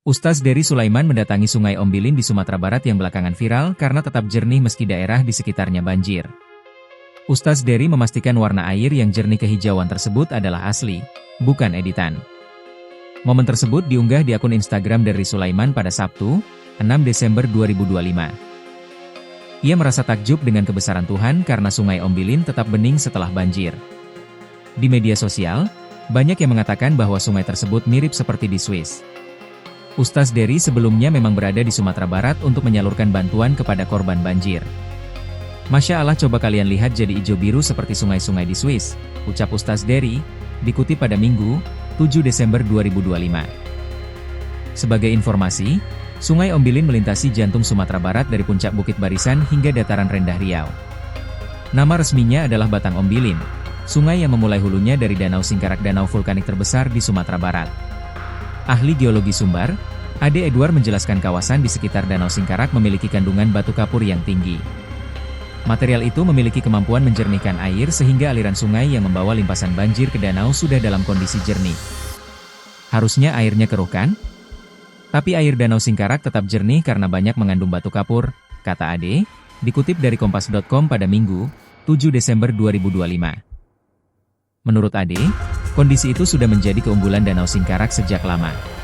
Ustaz Dery Sulaiman mendatangi Sungai Ombilin di Sumatera Barat yang belakangan viral karena tetap jernih meski daerah di sekitarnya banjir. Ustaz Dery memastikan warna air yang jernih kehijauan tersebut adalah asli, bukan editan. Momen tersebut diunggah di akun Instagram Dery Sulaiman pada Sabtu, 6 Desember 2025. Ia merasa takjub dengan kebesaran Tuhan karena Sungai Ombilin tetap bening setelah banjir. Di media sosial, banyak yang mengatakan bahwa sungai tersebut mirip seperti di Swiss. Ustaz Dery sebelumnya memang berada di Sumatera Barat untuk menyalurkan bantuan kepada korban banjir. Masya Allah, coba kalian lihat jadi hijau biru seperti sungai-sungai di Swiss, ucap Ustaz Dery, dikutip pada Minggu, 7 Desember 2025. Sebagai informasi, Sungai Ombilin melintasi jantung Sumatera Barat dari puncak Bukit Barisan hingga dataran rendah Riau. Nama resminya adalah Batang Ombilin, sungai yang memulai hulunya dari Danau Singkarak, danau vulkanik terbesar di Sumatera Barat. Ahli geologi Sumbar, Ade Edward menjelaskan kawasan di sekitar Danau Singkarak memiliki kandungan batu kapur yang tinggi. Material itu memiliki kemampuan menjernihkan air sehingga aliran sungai yang membawa limpasan banjir ke danau sudah dalam kondisi jernih. Harusnya airnya keruh kan? Tapi air Danau Singkarak tetap jernih karena banyak mengandung batu kapur, kata Ade, dikutip dari Kompas.com pada Minggu, 7 Desember 2025. Menurut Ade, kondisi itu sudah menjadi keunggulan Danau Singkarak sejak lama.